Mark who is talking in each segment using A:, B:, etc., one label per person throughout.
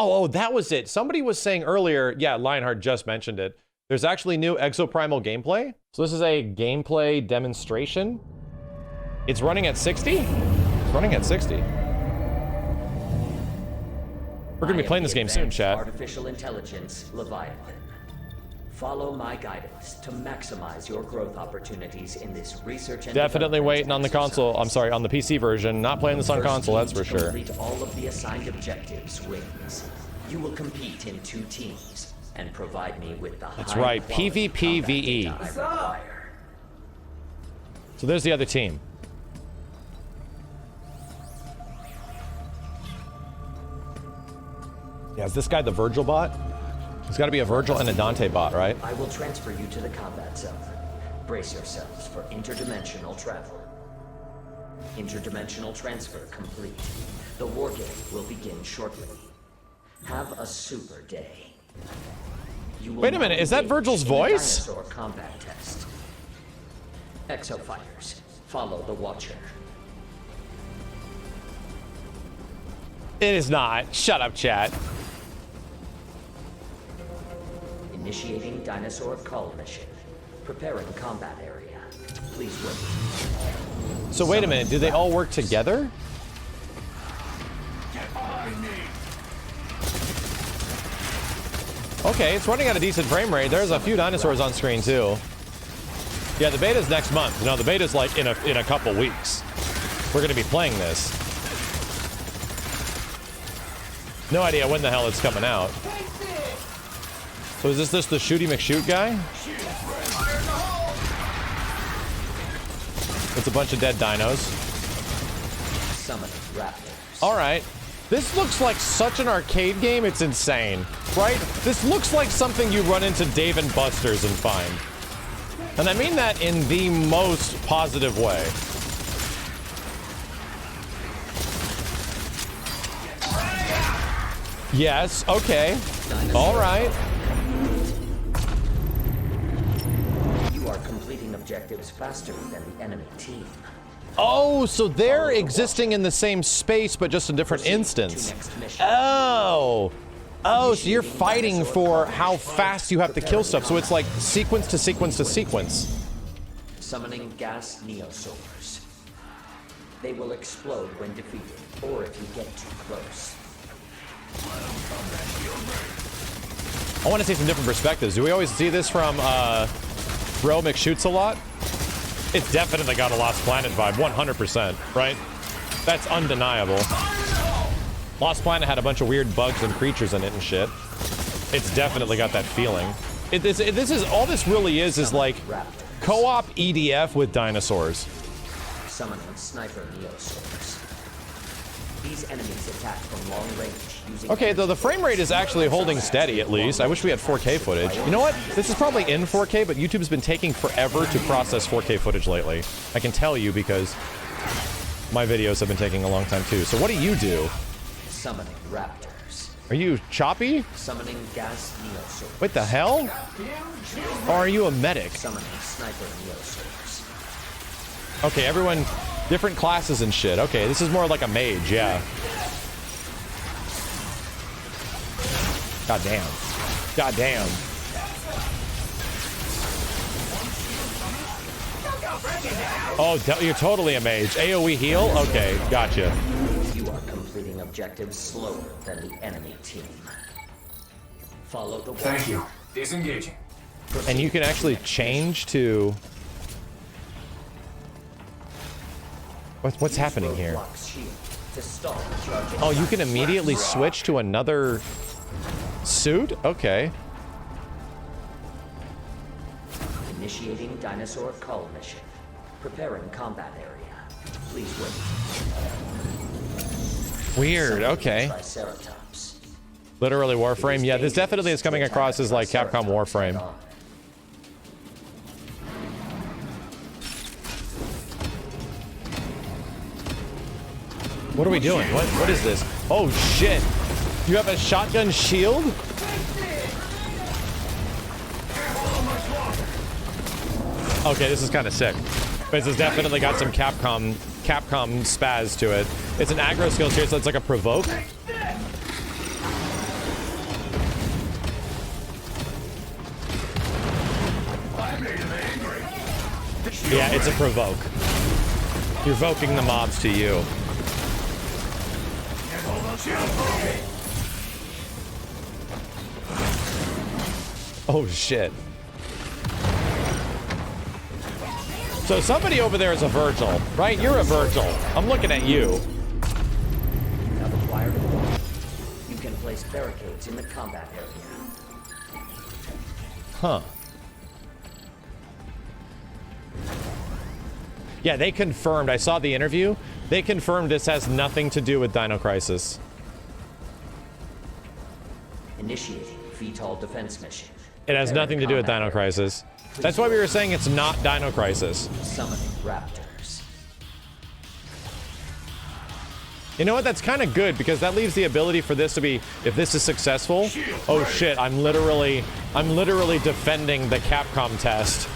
A: Oh, that was it. Somebody was saying earlier, yeah, Lionheart just mentioned it. There's actually new Exoprimal gameplay. So this is a gameplay demonstration. It's running at 60? It's running at 60. We're gonna be playing this game soon, chat.
B: Artificial intelligence, Leviathan. Follow my guidance to maximize your growth opportunities in this research and
A: definitely waiting on the console. I'm sorry, on the PC version. Not playing this on console, that's for sure.
B: Complete all of the assigned objectives wins. You will compete in 2 teams and provide me with the
A: That's right, PvPvE. So there's the other team. Yeah, is this guy the Virgil bot? There's got to be a Virgil and a Dante bot, right?
B: I will transfer you to the combat zone. Brace yourselves for interdimensional travel. Interdimensional transfer complete. The war game will begin shortly. Have a super day.
A: Wait a minute, is that Virgil's voice?
B: Dinosaur combat test. Exo fighters, follow the Watcher.
A: It is not. Shut up, chat.
B: Initiating dinosaur cull mission. Preparing combat area. Please wait.
A: So wait a minute, do they all work together?
C: Get behind me.
A: Okay, it's running at a decent frame rate. There's a few dinosaurs on screen too. Yeah, the beta's next month. No, the beta's like in a couple weeks. We're gonna be playing this. No idea when the hell it's coming out. So is this the Shooty McShoot guy? It's a bunch of dead dinos.
B: Summoning raptors.
A: All right. This looks like such an arcade game, it's insane, right? This looks like something you run into Dave & Buster's and find. And I mean that in the most positive way. Yes, okay. All right.
B: You are completing objectives faster than the enemy team.
A: Oh, so they're existing in the same space, but just a different instance. Oh. Oh, so you're fighting for how fast you have to kill stuff. So it's like sequence to sequence to sequence. Summoning
B: gas neosaurs. They will explode when defeated, or if you get too close.
A: I want to see some different perspectives. Do we always see this from Bro McShoots-a-lot? It's definitely got a Lost Planet vibe, 100%, right? That's undeniable. Lost Planet had a bunch of weird bugs and creatures in it and shit. It's definitely got that feeling. This is all this really is like co-op EDF with dinosaurs.
B: Summoning sniper neosaurs. These enemies attack from long range using.
A: Okay, though the frame rate is actually holding steady at least. I wish we had 4K footage. You know what? This is probably in 4K, but YouTube's been taking forever to process 4K footage lately. I can tell you because my videos have been taking a long time too. So what do you do?
B: Summoning raptors.
A: Are you choppy?
B: Summoning gas neosaurs.
A: What the hell? Or are you a medic?
B: Summoning sniper neosaurs.
A: Okay, everyone, different classes and shit. Okay, this is more like a mage, yeah. God damn. God damn. Oh, you're totally a mage. AoE heal? Okay, gotcha.
B: You are completing objectives slower than the enemy team. Follow the.
C: Thank you. Disengaging.
A: And you can actually change to. What's happening here? Oh, you can immediately switch to another suit? Okay.
B: Initiating dinosaur cull mission. Preparing combat area. Please wait.
A: Weird, okay. Literally Warframe. Yeah, this definitely is coming across as like Capcom Warframe. What are we doing? What is this? Oh shit! You have a shotgun shield? Okay, this is kind of sick. This has definitely got some Capcom spaz to it. It's an aggro skill tier, so it's like a provoke. Yeah, it's a provoke. You're evoking the mobs to you. Oh shit. So somebody over there is a Virgil, right? You're a Virgil. I'm looking at you.
B: You have acquired a wall. You can place barricades in the combat area.
A: Huh. Yeah, they confirmed. I saw the interview. They confirmed this has nothing to do with Dino Crisis.
B: Initiating VTOL defense mission.
A: It has nothing to do with Dino Crisis. That's why we were saying it's not Dino Crisis.
B: Summoning raptors.
A: You know what? That's kind of good because that leaves the ability for this to be, if this is successful. Oh shit! I'm literally defending the Capcom test.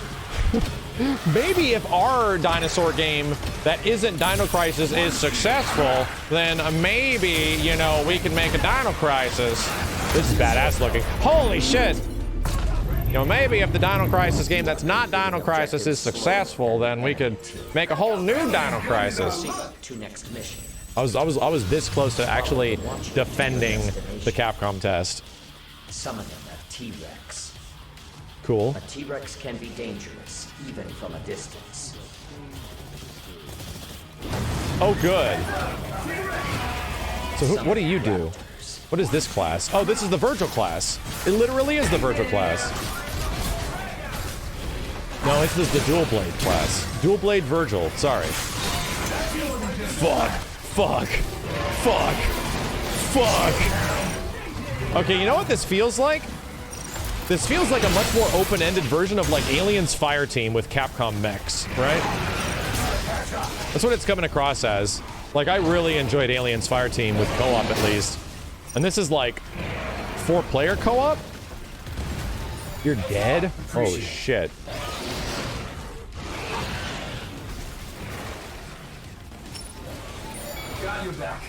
A: Maybe if our dinosaur game that isn't Dino Crisis is successful, then maybe, you know, we can make a Dino Crisis. This is badass looking. Holy shit! You know, maybe if the Dino Crisis game that's not Dino Crisis is successful, then we could make a whole new Dino Crisis.
B: To next mission.
A: I was this close to actually defending the Capcom test.
B: Summoning a T-Rex.
A: Cool.
B: A T-Rex can be dangerous, even from a distance.
A: Oh, good. So what do you do? What is this class? Oh, this is the Virgil class. It literally is the Virgil class. No, this is the Dual Blade class. Dual Blade Virgil. Sorry. Fuck. Fuck. Fuck. Fuck. Okay, you know what this feels like? This feels like a much more open-ended version of like Aliens Fireteam with Capcom mechs, right? That's what it's coming across as. Like, I really enjoyed Aliens Fireteam with co-op at least. And this is like 4-player co-op? You're dead? Oh shit.
C: Got your back.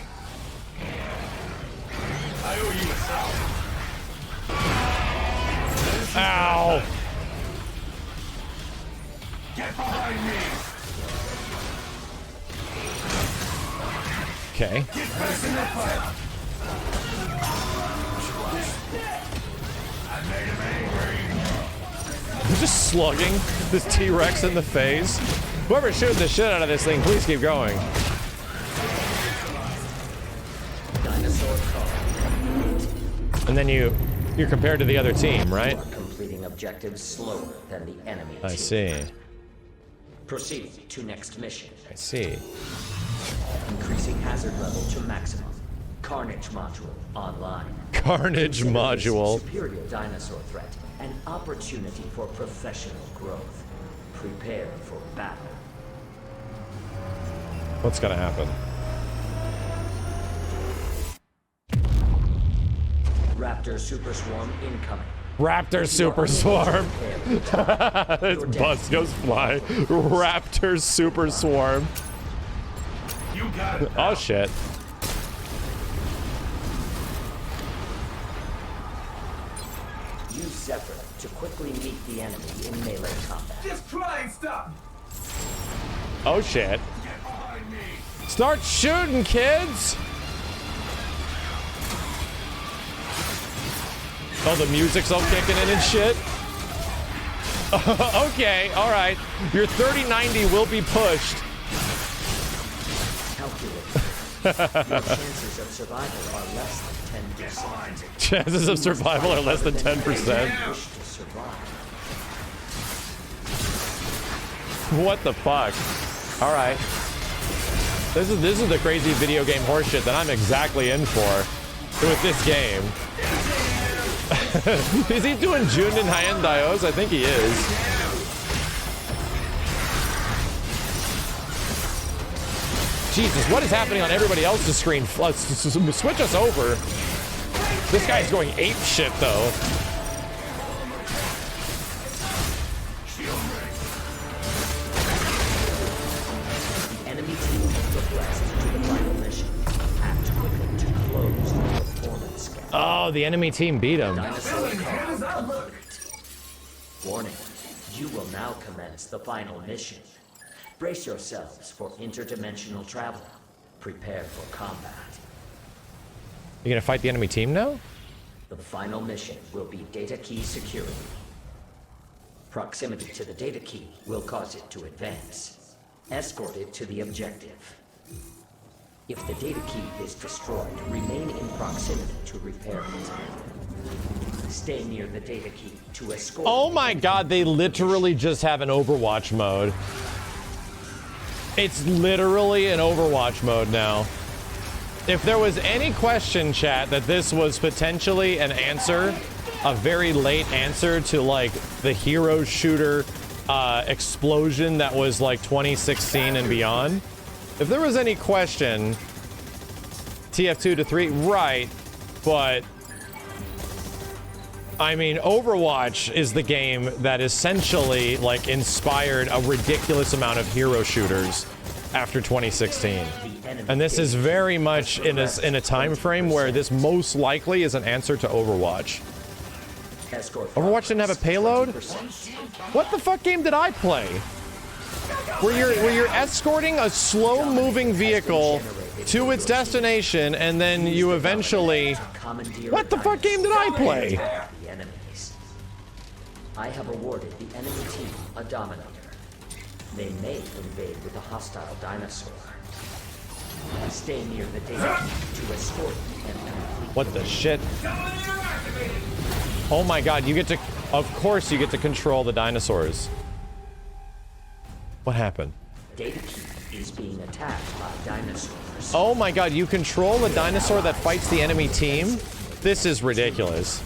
C: I owe you a salve.
A: Ow!
C: Get behind me.
A: Okay.
C: Get pressing the fight. I made him angry.
A: I'm just slugging this T-Rex in the face. Whoever's shooting the shit out of this thing, please keep going.
B: Dinosaur car.
A: And then you're compared to the other team, right?
B: Completing objectives slower than the enemy.
A: I
B: team.
A: see.
B: Proceeding to next mission.
A: I see.
B: Increasing hazard level to maximum. Carnage module online.
A: Carnage
B: Consider this
A: module.
B: Superior dinosaur threat. An opportunity for professional growth. Prepare for battle.
A: What's gonna happen?
B: Raptor super swarm incoming.
A: Raptor Super Swarm. This bus goes fly. Raptor Super Swarm.
C: You got it.
A: Oh shit.
B: Use Zephyr to quickly meet the enemy in melee combat.
C: Just try and stop.
A: Oh shit.
C: Get behind me.
A: Start shooting, kids! Oh, the music's all kicking in and shit? Okay, alright. Your 3090 will be pushed.
B: Calculate. Your chances of survival are less than 10%.
A: Chances of survival are less than 10%.
B: Wish to survive.
A: What the fuck? Alright. This is the crazy video game horseshit that I'm exactly in for with this game. Is he doing Junin high-end dios? I think he is. Jesus, what is happening on everybody else's screen? Let's switch us over. This guy's going ape shit, though. Oh, the enemy team beat him.
B: Dinosaur colony. Warning, you will now commence the final mission. Brace yourselves for interdimensional travel. Prepare for combat.
A: You gonna fight the enemy team now?
B: The final mission will be data key security. Proximity to the data key will cause it to advance. Escort it to the objective. If the data key is destroyed, remain in proximity to repair it. Stay near the data key to escort.
A: Oh my god, they literally just have an Overwatch mode. It's literally an Overwatch mode now. If there was any question, chat, that this was potentially an answer, a very late answer to like the hero shooter explosion that was like 2016 and beyond, if there was any question, TF2 to 3, right, but I mean, Overwatch is the game that essentially like inspired a ridiculous amount of hero shooters after 2016. And this is very much in a time frame where this most likely is an answer to Overwatch. Overwatch didn't have a payload? What the fuck game did I play? Where you're escorting a slow-moving vehicle to its destination, and then you eventually... What the fuck game did I play?
B: I have awarded the enemy team a Dominator. They may invade with a hostile dinosaur. Stay near the data key to escort and complete.
A: What the shit? Oh my god, you get to... Of course you get to control the dinosaurs. What happened?
B: Data key is being attacked by dinosaurs.
A: Oh my god, you control the dinosaur that fights the enemy team? This is ridiculous.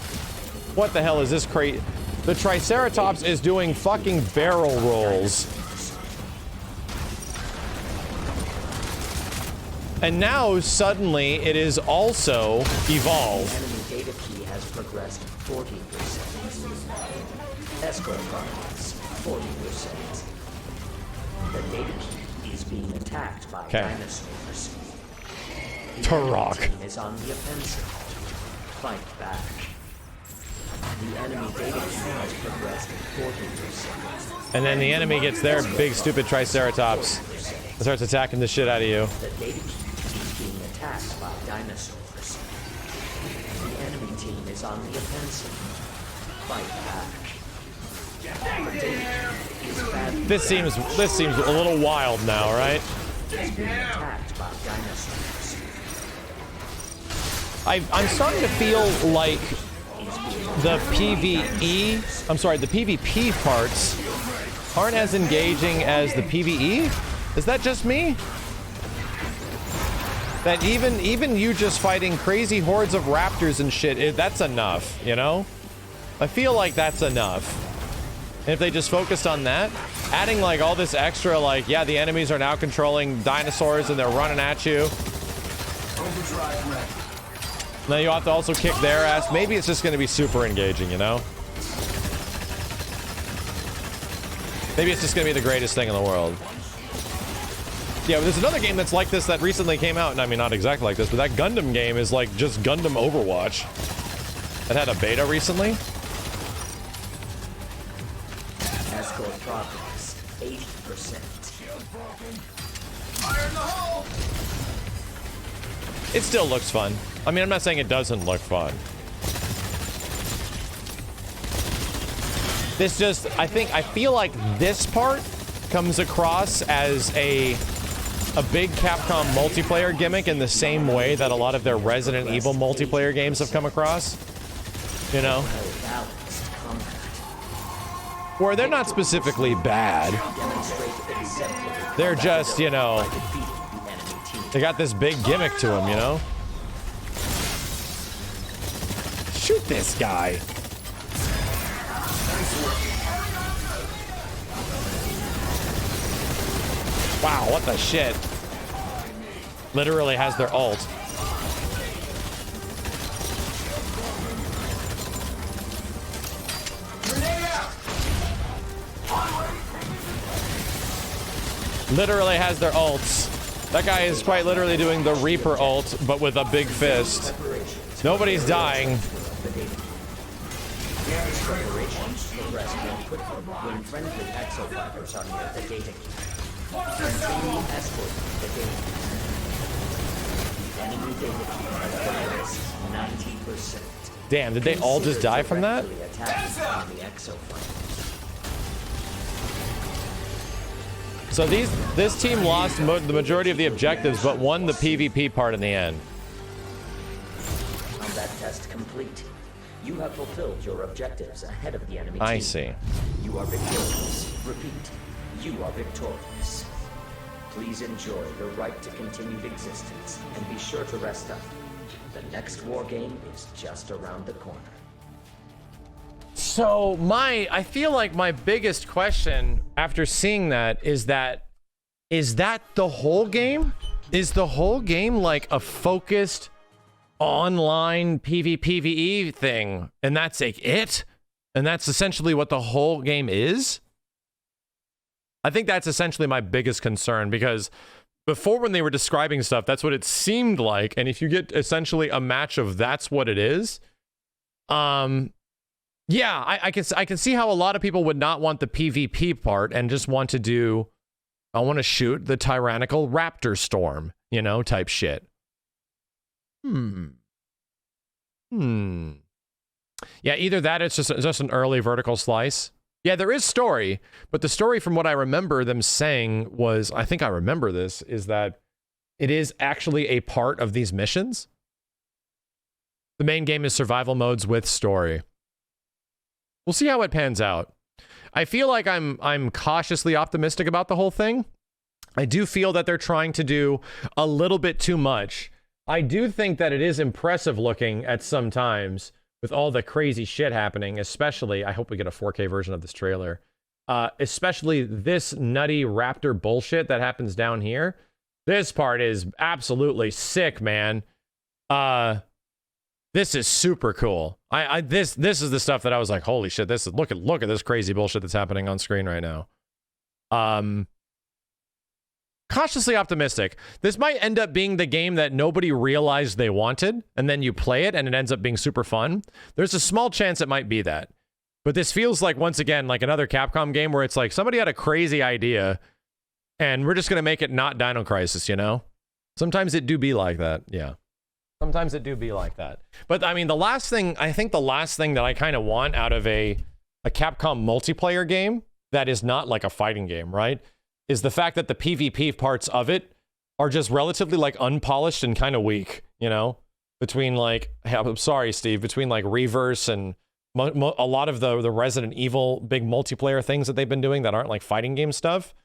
A: What the hell is this crazy? The Triceratops is doing fucking barrel rolls. And now, suddenly, it is also evolved.
B: Enemy data key has progressed 40%. Escort progress 40%. The data key is being attacked by dinosaurs.
A: Turok
B: is on the offensive. Fight back. The enemy data key has progressed 40%.
A: And then the enemy gets their big stupid Triceratops and starts attacking the shit out of you.
B: The data key is being attacked by dinosaurs. The enemy team is on the offensive. Fight back.
A: This seems a little wild now, right?
B: It's being attacked by dinosaurs.
A: I'm starting to feel like the PvE, I'm sorry, the PvP parts aren't as engaging as the PvE? Is that just me? That even you just fighting crazy hordes of raptors and shit, that's enough, you know? I feel like that's enough. And if they just focused on that, adding like all this extra, like, yeah, the enemies are now controlling dinosaurs and they're running at you. Now you have to also kick their ass. Maybe it's just going to be super engaging, you know? Maybe it's just going to be the greatest thing in the world. Yeah, there's another game that's like this that recently came out, and I mean, not exactly like this, but that Gundam game is like just Gundam Overwatch. That had a beta recently.
B: Escort progress 80%.
C: Fire in the hole!
A: It still looks fun. I mean, I'm not saying it doesn't look fun. This just, I feel like this part comes across as a big Capcom multiplayer gimmick in the same way that a lot of their Resident Evil multiplayer games have come across. You know? Where they're not specifically bad. They're just, you know, they got this big gimmick to them, you know? Shoot this guy. Wow, what the shit? Literally has their ult. Literally has their ults. That guy is quite literally doing the Reaper ult, but with a big fist. Nobody's dying.
B: The data. Preparations progress more quickly when friendly exofighters are near the data key. Continue escort the data key. The enemy data key has 90%.
A: Damn, did they all just die from that? So this team lost the majority of the objectives, but won the PvP part in the end.
B: Combat test complete. You have fulfilled your objectives ahead of the enemy team.
A: I see.
B: You are victorious. Repeat, you are victorious. Please enjoy the right to continued existence, and be sure to rest up. The next war game is just around the corner.
A: So I feel like my biggest question after seeing that is that the whole game? Is the whole game like a focused online PvPvE thing, and that's like it? And that's essentially what the whole game is? I think that's essentially my biggest concern, because before, when they were describing stuff, that's what it seemed like. And if you get essentially a match of that's what it is, yeah, I can see how a lot of people would not want the PvP part and just want to do, I want to shoot the tyrannical raptor storm, you know, type shit. Yeah, either that, it's just an early vertical slice. Yeah, there is story, but the story, from what I remember them saying, was, I think I remember this, is that it is actually a part of these missions. The main game is survival modes with story. We'll see how it pans out. I feel like I'm cautiously optimistic about the whole thing. I do feel that they're trying to do a little bit too much. I do think that it is impressive looking at some times, with all the crazy shit happening, especially, I hope we get a 4K version of this trailer, especially this nutty raptor bullshit that happens down here. This part is absolutely sick, man. This is super cool. This is the stuff that I was like, holy shit, this is, look at this crazy bullshit that's happening on screen right now. Cautiously optimistic. This might end up being the game that nobody realized they wanted, and then you play it and it ends up being super fun. There's a small chance it might be that. But this feels like, once again, like another Capcom game where it's like somebody had a crazy idea and we're just going to make it not Dino Crisis, you know? Sometimes it do be like that. Yeah. Sometimes it do be like that. But I mean, I think the last thing that I kind of want out of a Capcom multiplayer game that is not like a fighting game, right, is the fact that the PvP parts of it are just relatively like unpolished and kind of weak, you know? Between like, I'm sorry, Steve, between like Reverse and a lot of the Resident Evil big multiplayer things that they've been doing that aren't like fighting game stuff,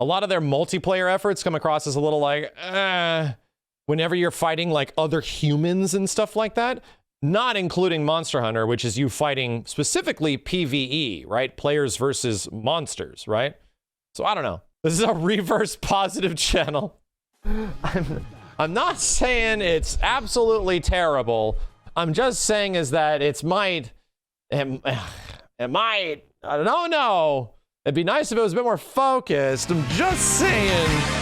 A: a lot of their multiplayer efforts come across as a little like, whenever you're fighting like other humans and stuff like that, not including Monster Hunter, which is you fighting specifically PvE, right? Players versus monsters, right? So I don't know. This is a Reverse positive channel. I'm not saying it's absolutely terrible. I'm just saying is that it might, I don't know. It'd be nice if it was a bit more focused. I'm just saying.